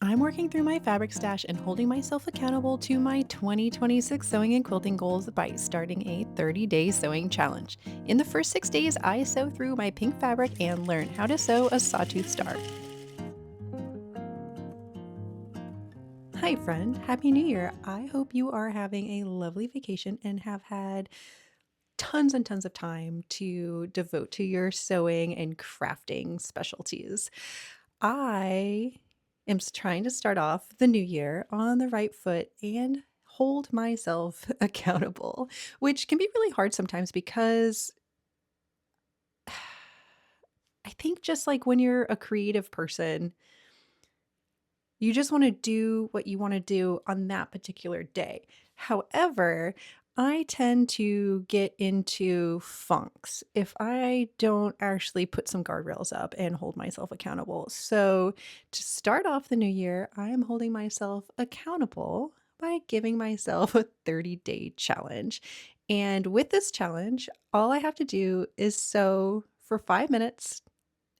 I'm working through my fabric stash and holding myself accountable to my 2026 sewing and quilting goals by starting a 30-day sewing challenge. In the first 6 days, I sew through my pink fabric and learn how to sew a sawtooth star. Hi, friend. Happy New Year. I hope you are having a lovely vacation and have had tons and tons of time to devote to your sewing and crafting specialties. I am trying to start off the new year on the right foot and hold myself accountable, which can be really hard sometimes because I think just like when you're a creative person, you just want to do what you want to do on that particular day. However, I tend to get into funks if I don't actually put some guardrails up and hold myself accountable. So, to start off the new year, I am holding myself accountable by giving myself a 30-day challenge. And with this challenge, all I have to do is sew for 5 minutes,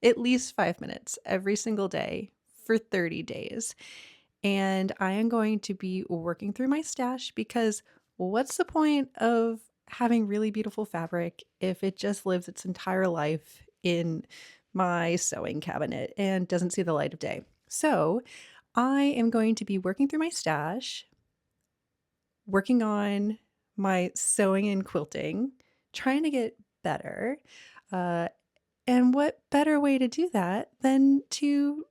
at least 5 minutes every single day for 30 days. And I am going to be working through my stash because what's the point of having really beautiful fabric if it just lives its entire life in my sewing cabinet and doesn't see the light of day? So I am going to be working through my stash, working on my sewing and quilting, trying to get better. Uh, and what better way to do that than to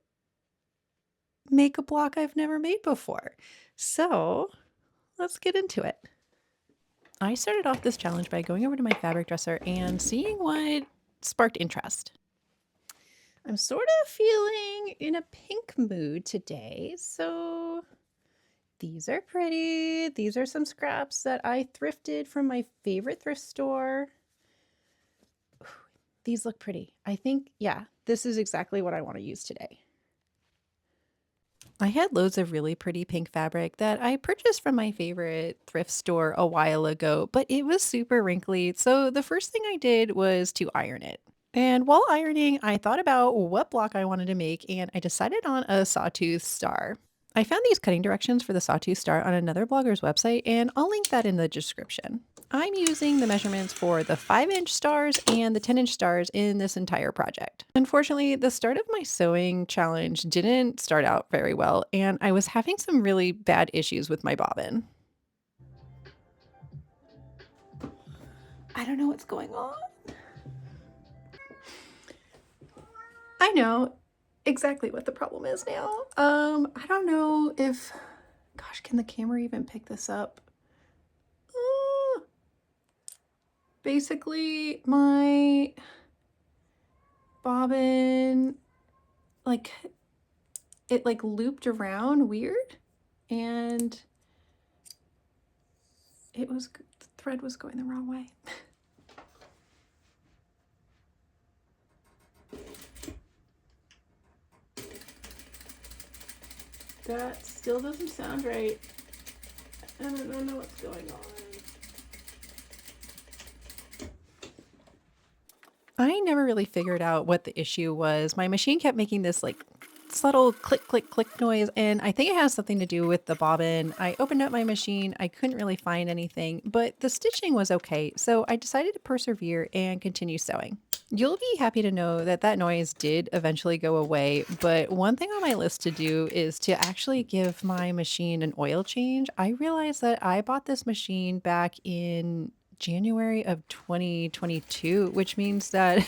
make a block I've never made before? So let's get into it. I started off this challenge by going over to my fabric dresser and seeing what sparked interest. I'm sort of feeling in a pink mood today, so these are pretty. These are some scraps that I thrifted from my favorite thrift store. These look pretty. I think, yeah, this is exactly what I want to use today. I had loads of really pretty pink fabric that I purchased from my favorite thrift store a while ago, but it was super wrinkly. So the first thing I did was to iron it. And while ironing, I thought about what block I wanted to make, and I decided on a sawtooth star. I found these cutting directions for the sawtooth star on another blogger's website, and I'll link that in the description. I'm using the measurements for the 5-inch stars and the 10-inch stars in this entire project. Unfortunately, the start of my sewing challenge didn't start out very well, and I was having some really bad issues with my bobbin. I don't know what's going on. I know exactly what the problem is now. I don't know if, gosh, can the camera even pick this up? Uh, Basically, my bobbin, like, it like looped around weird, and the thread was going the wrong way. That still doesn't sound right, and I don't know what's going on. I never really figured out what the issue was. My machine kept making this like subtle click, click, click noise, and I think it has something to do with the bobbin. I opened up my machine, I couldn't really find anything, but the stitching was okay, so I decided to persevere and continue sewing. You'll be happy to know that that noise did eventually go away, but one thing on my list to do is to actually give my machine an oil change. I realized that I bought this machine back in January of 2022, which means that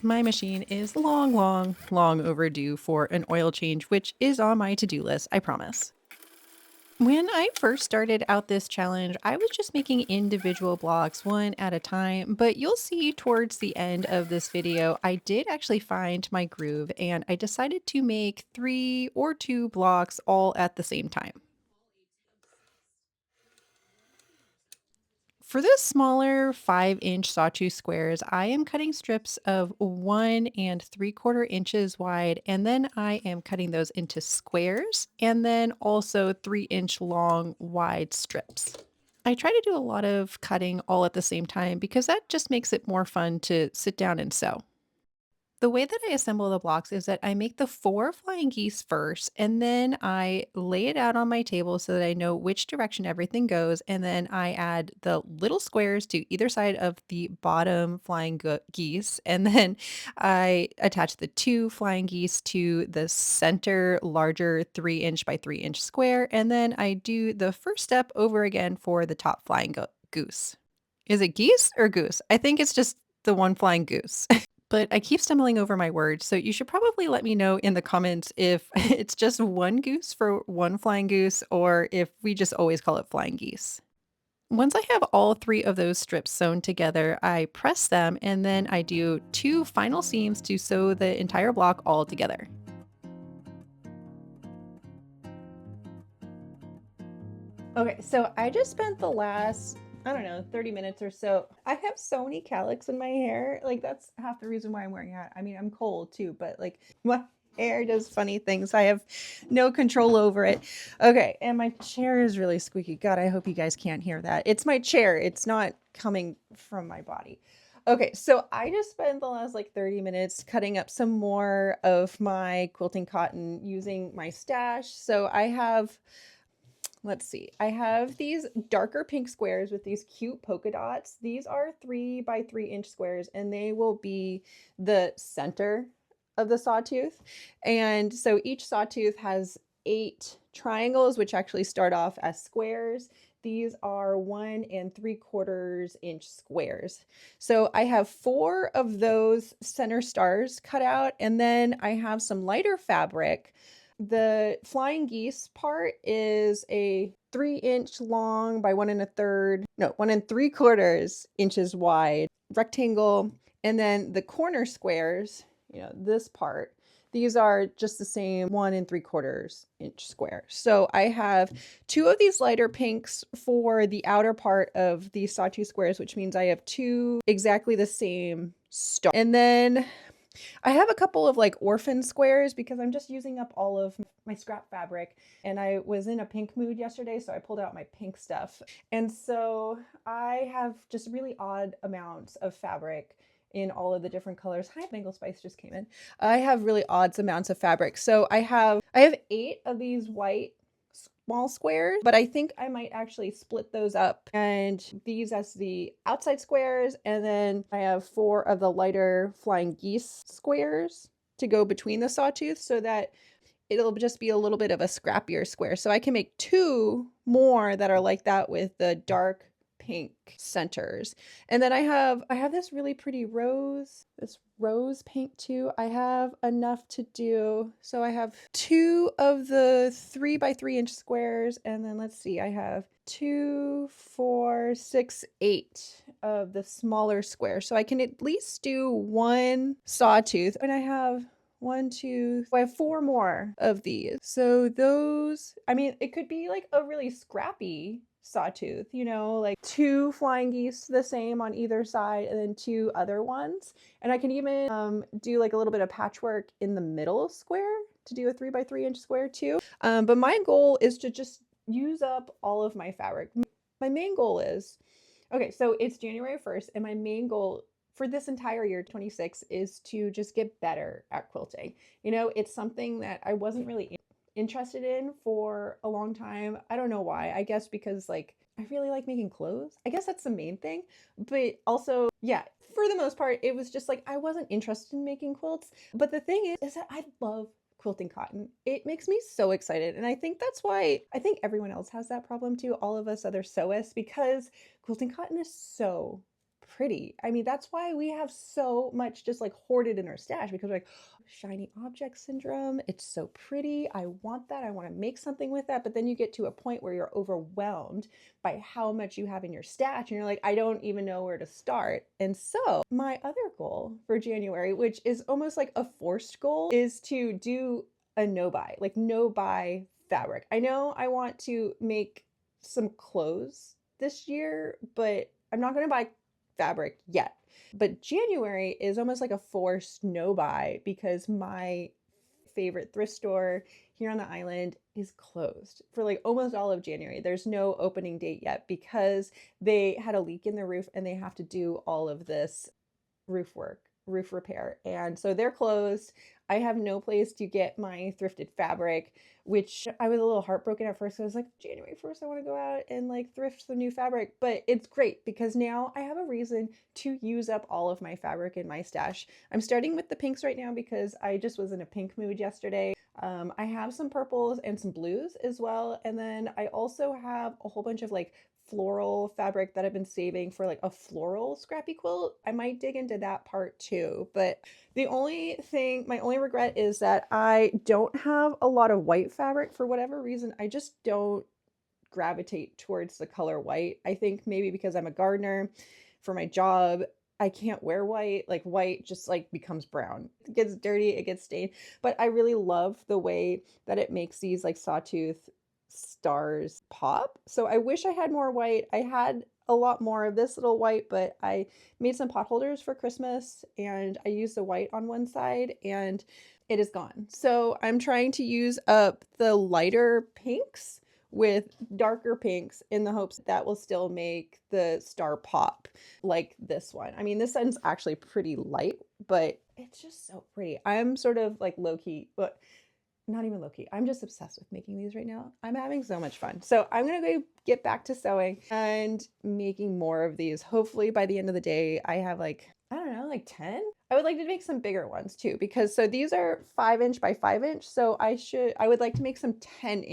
my machine is long, long, long overdue for an oil change, which is on my to-do list, I promise. When I first started out this challenge, I was just making individual blocks one at a time, but you'll see towards the end of this video, I did actually find my groove and I decided to make 3 or 2 blocks all at the same time. For the smaller 5-inch sawtooth squares, I am cutting strips of 1 3/4 inches wide, and then I am cutting those into squares and then also 3-inch long wide strips. I try to do a lot of cutting all at the same time because that just makes it more fun to sit down and sew. The way that I assemble the blocks is that I make the 4 flying geese first, and then I lay it out on my table so that I know which direction everything goes, and then I add the little squares to either side of the bottom flying geese, and then I attach the 2 flying geese to the center larger 3-inch by 3-inch square, and then I do the first step over again for the top flying goose. Is it geese or goose? I think it's just the one flying goose. But I keep stumbling over my words, so you should probably let me know in the comments if it's just one goose for one flying goose or if we just always call it flying geese. Once I have all 3 of those strips sewn together, I press them and then I do 2 final seams to sew the entire block all together. Okay, so I just spent the last, I don't know, 30 minutes or so. I have so many cowlicks in my hair. Like, that's half the reason why I'm wearing it. I mean, I'm cold too, but like my hair does funny things. I have no control over it. Okay, and my chair is really squeaky. God, I hope you guys can't hear that. It's my chair, it's not coming from my body. Okay, so I just spent the last like 30 minutes cutting up some more of my quilting cotton using my stash. So I have, let's see, I have these darker pink squares with these cute polka dots. These are 3 by 3-inch squares, and they will be the center of the sawtooth. And so each sawtooth has 8 triangles, which actually start off as squares. These are 1 3/4 inch squares. So I have 4 of those center stars cut out, and then I have some lighter fabric. The flying geese part is a 3-inch long by 1 3/4 inches wide rectangle. And then the corner squares, this part, these are just the same 1 3/4 inch square. So I have 2 of these lighter pinks for the outer part of the sawtooth squares, which means I have 2 exactly the same stars. And then I have a couple of like orphan squares because I'm just using up all of my scrap fabric, and I was in a pink mood yesterday, so I pulled out my pink stuff. And so I have just really odd amounts of fabric in all of the different colors. Hi, Mango Spice just came in. I have really odd amounts of fabric. So I have 8 of these white small squares, but I think I might actually split those up and these as the outside squares, and then I have 4 of the lighter flying geese squares to go between the sawtooth so that it'll just be a little bit of a scrappier square. So I can make 2 more that are like that with the dark pink centers. And then I have this really pretty this rose pink too. I have enough to do. So I have 2 of the 3 by 3-inch squares, and then let's see, I have 2, 4, 6, 8 of the smaller squares. So I can at least do 1 sawtooth, and I have 1, 2, I have 4 more of these. So those, I mean, it could be like a really scrappy sawtooth, like 2 flying geese the same on either side and then 2 other ones. And I can even do like a little bit of patchwork in the middle square to do a 3 by 3-inch square too. But my goal is to just use up all of my fabric. My main goal is, okay, so it's January 1st, and my main goal for this entire year, 26, is to just get better at quilting. It's something that I wasn't really interested in for a long time. I don't know why. I guess because like I really like making clothes. I guess that's the main thing. But also, yeah, for the most part, it was just like I wasn't interested in making quilts. But the thing is that I love quilting cotton. It makes me so excited. And I think that's why I think everyone else has that problem too, all of us other sewists, because quilting cotton is so pretty. I mean, that's why we have so much just like hoarded in our stash, because we're like, shiny object syndrome. It's so pretty. I want that. I want to make something with that. But then you get to a point where you're overwhelmed by how much you have in your stash, and you're like, I don't even know where to start. And so my other goal for January, which is almost like a forced goal, is to do a no-buy, like no-buy fabric. I know I want to make some clothes this year, but I'm not going to buy fabric yet. But January is almost like a forced no buy because my favorite thrift store here on the island is closed for like almost all of January. There's no opening date yet because they had a leak in the roof and they have to do all of this roof work roof repair. And so they're closed. I have no place to get my thrifted fabric, which I was a little heartbroken at first. I was like, January 1st, I want to go out and like thrift some new fabric. But it's great because now I have a reason to use up all of my fabric in my stash. I'm starting with the pinks right now because I just was in a pink mood yesterday. I have some purples and some blues as well. And then I also have a whole bunch of like floral fabric that I've been saving for like a floral scrappy quilt. I might dig into that part too. But the only thing, my only regret is that I don't have a lot of white fabric for whatever reason. I just don't gravitate towards the color white. I think maybe because I'm a gardener for my job, I can't wear white. Like white just like becomes brown. It gets dirty, it gets stained. But I really love the way that it makes these like sawtooth stars pop. So I wish I had more white. I had a lot more of this little white, but I made some pot holders for Christmas and I used the white on one side and it is gone. So I'm trying to use up the lighter pinks with darker pinks in the hopes that will still make the star pop like this one. I mean, this one's actually pretty light, but it's just so pretty. I'm sort of like low-key, but not even low-key. I'm just obsessed with making these right now. I'm having so much fun. So I'm gonna go get back to sewing and making more of these. Hopefully by the end of the day, I have like, I don't know, like 10. I would like to make some bigger ones too, because so these are 5" by 5". So I would like to make some 10"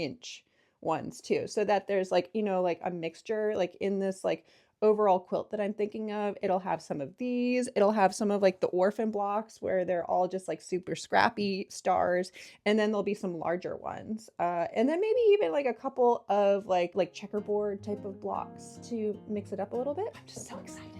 ones too, so that there's like, you know, like a mixture, like in this like overall quilt that I'm thinking of. It'll have some of these, it'll have some of like the orphan blocks where they're all just like super scrappy stars, and then there'll be some larger ones, and then maybe even like a couple of like checkerboard type of blocks to mix it up a little bit. I'm just so excited.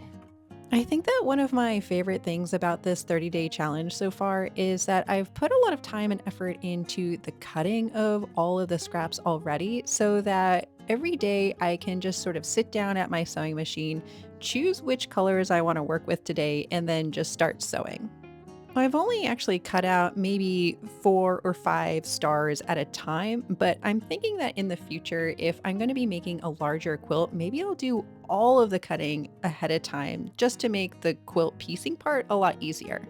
I think that one of my favorite things about this 30-day challenge so far is that I've put a lot of time and effort into the cutting of all of the scraps already, so that every day I can just sort of sit down at my sewing machine, choose which colors I want to work with today, and then just start sewing. I've only actually cut out maybe 4 or 5 stars at a time, but I'm thinking that in the future, if I'm going to be making a larger quilt, maybe I'll do all of the cutting ahead of time just to make the quilt piecing part a lot easier.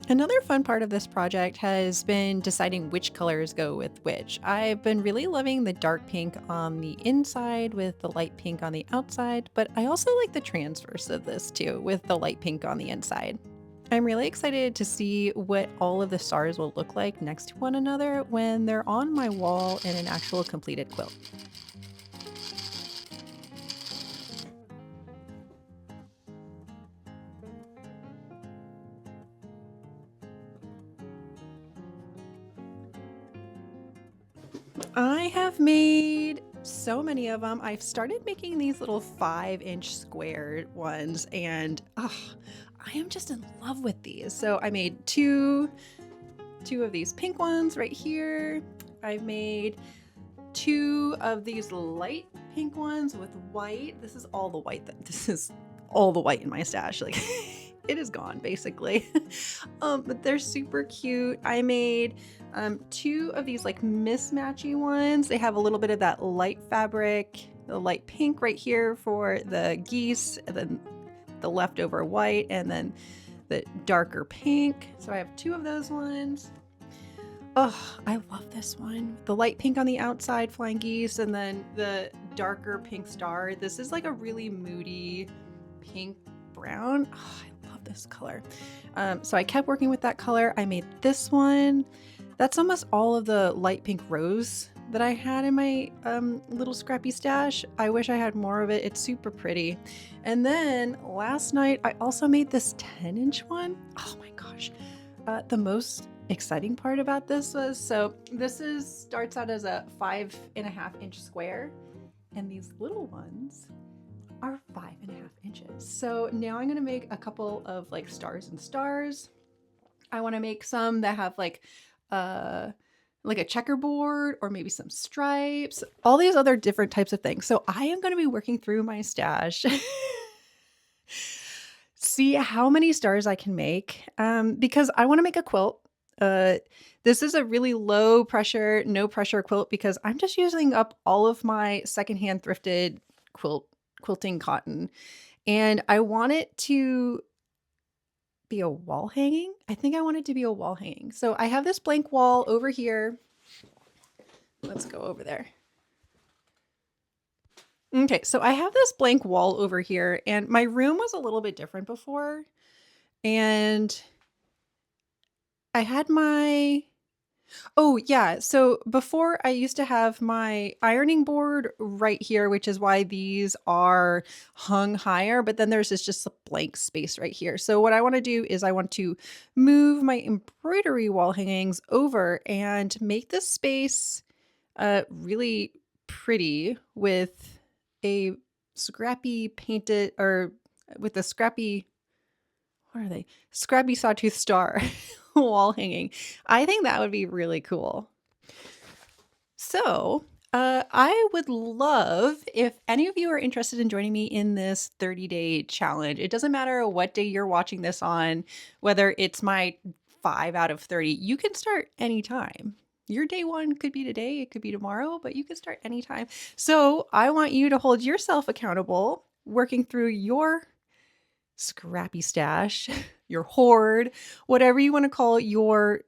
Another fun part of this project has been deciding which colors go with which. I've been really loving the dark pink on the inside with the light pink on the outside, but I also like the transverse of this too, with the light pink on the inside. I'm really excited to see what all of the stars will look like next to one another when they're on my wall in an actual completed quilt. I have made so many of them. I've started making these little 5" square ones, and I am just in love with these. So I made two of these pink ones right here. I've made 2 of these light pink ones with white. This is all the white this is all the white in my stash. Like it is gone basically. But they're super cute. I made 2 of these like mismatchy ones. They have a little bit of that light fabric, the light pink right here for the geese, and then the leftover white, and then the darker pink. So I have 2 of those ones. Oh, I love this one. The light pink on the outside, flying geese, and then the darker pink star. This is like a really moody pink brown. Oh, I love this color. So I kept working with that color. I made this one. That's almost all of the light pink rose that I had in my little scrappy stash. I wish I had more of it. It's super pretty. And then last night, I also made this 10" one. Oh my gosh. The most exciting part about this was, so this starts out as a 5.5" square, and these little ones are 5.5 inches. So now I'm gonna make a couple of like stars and stars. I want to make some that have like a checkerboard or maybe some stripes, all these other different types of things. So I am going to be working through my stash, see how many stars I can make, because I want to make a quilt. This is a really low pressure, no pressure quilt because I'm just using up all of my secondhand thrifted quilting cotton. And I want it to be a wall hanging. I think I want it to be a wall hanging. So I have this blank wall over here. Let's go over there. Okay, so I have this blank wall over here, and my room was a little bit different before. And I had my Oh, yeah. So before I used to have my ironing board right here, which is why these are hung higher, but then there's this just a blank space right here. So what I want to do is I want to move my embroidery wall hangings over and make this space really pretty with a scrappy painted or with a scrappy what are they? Scrappy Sawtooth star wall hanging. I think that would be really cool. So, I would love if any of you are interested in joining me in this 30-day challenge. It doesn't matter what day you're watching this on, whether it's my 5 out of 30. You can start anytime. Your day one could be today, it could be tomorrow, but you can start anytime. So, I want you to hold yourself accountable, working through your scrappy stash, your hoard, whatever you want to call your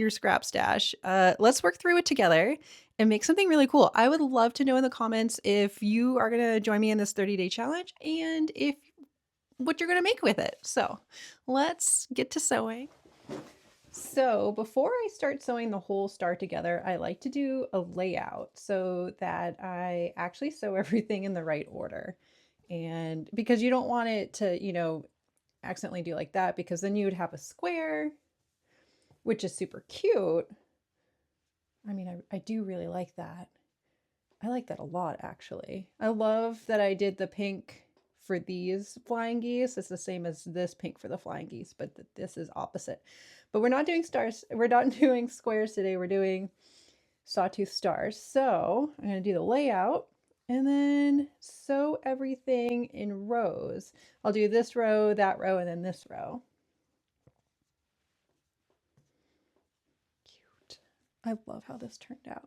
scrap stash. Let's work through it together and make something really cool. I would love to know in the comments if you are going to join me in this 30-day challenge and if what you're going to make with it. So let's get to sewing. So before I start sewing the whole star together, I like to do a layout so that I actually sew everything in the right order. And because you don't want it to, accidentally do like that, because then you would have a square, which is super cute. I mean, I do really like that. I like that a lot, actually. I love that I did the pink for these flying geese. It's the same as this pink for the flying geese, but this is opposite. But we're not doing stars. We're not doing squares today. We're doing sawtooth stars. So I'm going to do the layout and then sew everything in rows. I'll do this row, that row, and then this row. Cute. I love how this turned out.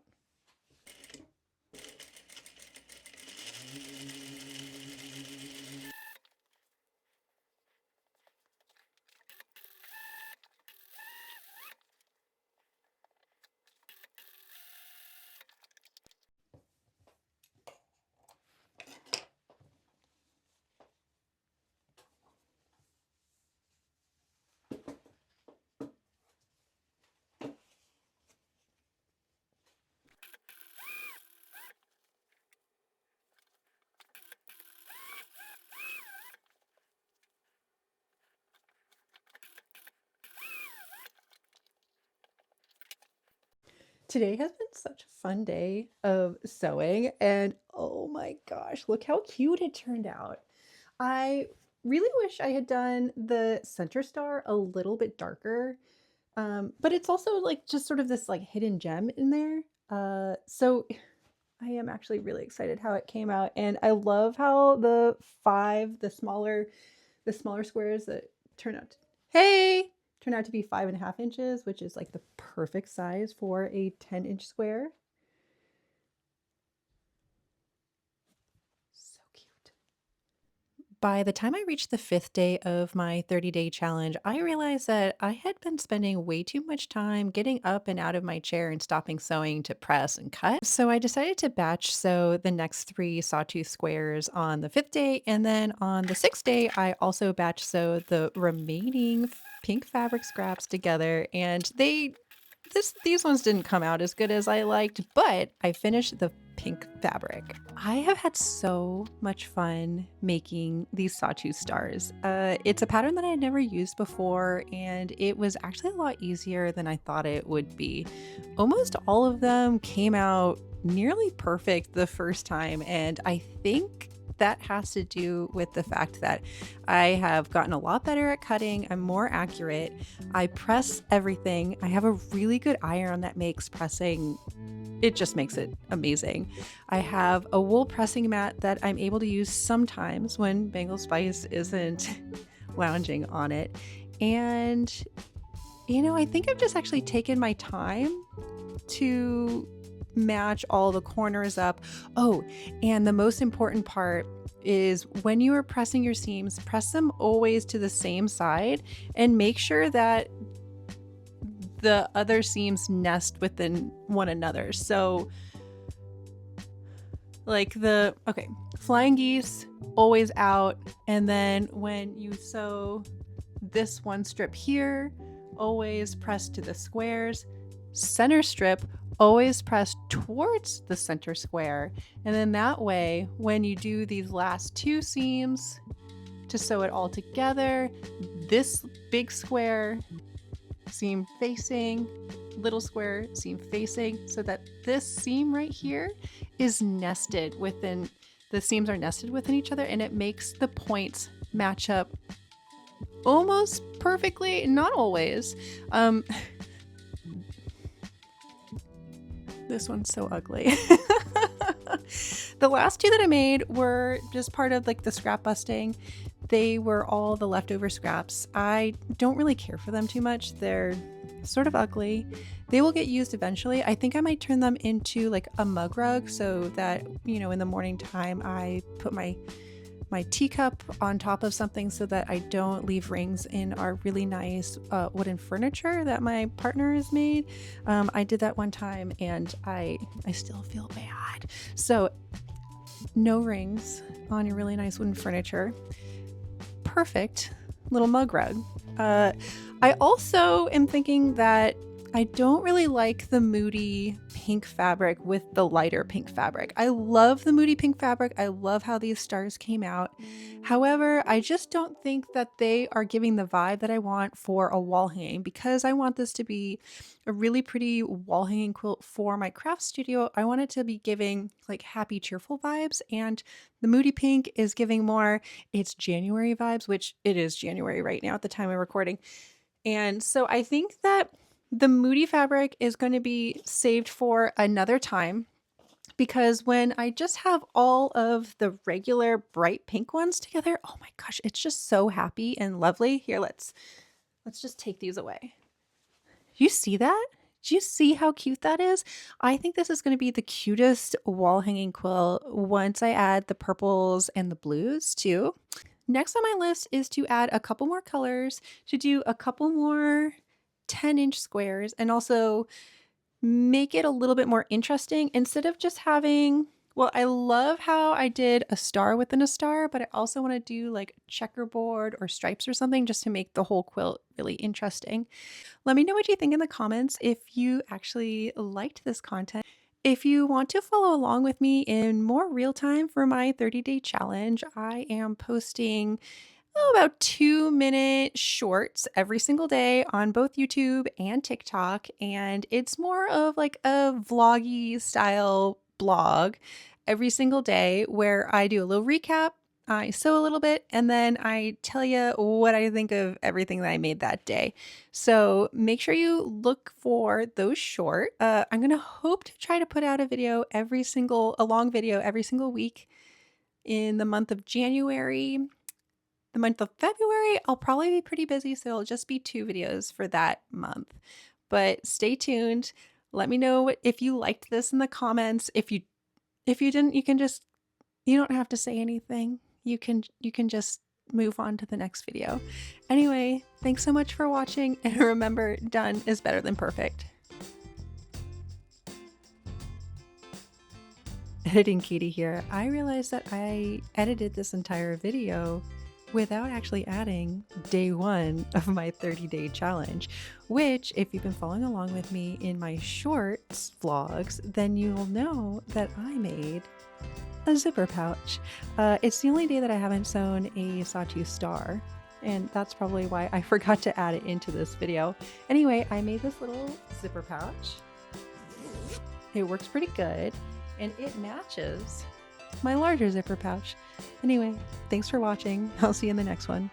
Today has been such a fun day of sewing, and oh my gosh, look how cute it turned out. I really wish I had done the center star a little bit darker, but it's also like just sort of this like hidden gem in there. So I am actually really excited how it came out, and I love how the smaller squares that turn out. Turned out to be 5.5 inches, which is like the perfect size for a 10-inch square. So cute. By the time I reached the 5th day of my 30-day challenge, I realized that I had been spending way too much time getting up and out of my chair and stopping sewing to press and cut. So I decided to batch sew the next 3 sawtooth squares on the 5th day, and then on the 6th day, I also batch sew the remaining pink fabric scraps together, and these ones didn't come out as good as I liked, but I finished the pink fabric. I have had so much fun making these sawtooth stars. It's a pattern that I had never used before, and it was actually a lot easier than I thought it would be. Almost all of them came out nearly perfect the first time, and I think that has to do with the fact that I have gotten a lot better at cutting. I'm more accurate. I press everything. I have a really good iron that makes pressing, it just makes it amazing. I have a wool pressing mat that I'm able to use sometimes when Bengal Spice isn't lounging on it. And, I think I've just actually taken my time to match all the corners up. Oh, and the most important part is when you are pressing your seams, press them always to the same side and make sure that the other seams nest within one another. So like flying geese always out, and then when you sew this one strip here, always press to the squares. Center strip, always press towards the center square, and then that way when you do these last two seams to sew it all together, this big square seam facing, little square seam facing, so that this seam right here is nested within, the seams are nested within each other, and it makes the points match up almost perfectly. Not always. This one's so ugly. The last two that I made were just part of like the scrap busting. They were all the leftover scraps. I don't really care for them too much. They're sort of ugly. They will get used eventually. I think I might turn them into like a mug rug so that, you know, in the morning time I put my teacup on top of something so that I don't leave rings in our really nice wooden furniture that my partner has made. I did that one time and I still feel bad. So no rings on your really nice wooden furniture. Perfect little mug rug. I also am thinking that I don't really like the moody pink fabric with the lighter pink fabric. I love the moody pink fabric. I love how these stars came out. However, I just don't think that they are giving the vibe that I want for a wall hanging, because I want this to be a really pretty wall hanging quilt for my craft studio. I want it to be giving like happy, cheerful vibes, and the moody pink is giving more, it's January vibes, which it is January right now at the time of recording. And so I think that the moody fabric is going to be saved for another time, because when I just have all of the regular bright pink ones together, oh my gosh, it's just so happy and lovely. Here, let's just take these away. You see that? Do you see how cute that is? I think this is going to be the cutest wall hanging quilt once I add the purples and the blues too. Next on my list is to add a couple more colors, to do a couple more 10-inch squares, and also make it a little bit more interesting instead of just having, well, I love how I did a star within a star, but I also want to do like checkerboard or stripes or something just to make the whole quilt really interesting. Let me know what you think in the comments if you actually liked this content. If you want to follow along with me in more real time for my 30-day challenge, I am posting about 2-minute shorts every single day on both YouTube and TikTok. And it's more of like a vloggy style blog every single day where I do a little recap, I sew a little bit, and then I tell you what I think of everything that I made that day. So make sure you look for those short. I'm going to hope to try to put out a long video every single week in the month of January. The month of February, I'll probably be pretty busy, so it'll just be 2 videos for that month. But stay tuned. Let me know if you liked this in the comments. If you didn't, you don't have to say anything. You can just move on to the next video. Anyway, thanks so much for watching, and remember, done is better than perfect. Editing Katie here. I realized that I edited this entire video without actually adding day 1 of my 30-day challenge, which, if you've been following along with me in my shorts vlogs, then you'll know that I made a zipper pouch. It's the only day that I haven't sewn a Sawtooth star, and that's probably why I forgot to add it into this video. Anyway, I made this little zipper pouch. It works pretty good, and it matches my larger zipper pouch. Anyway, thanks for watching. I'll see you in the next one.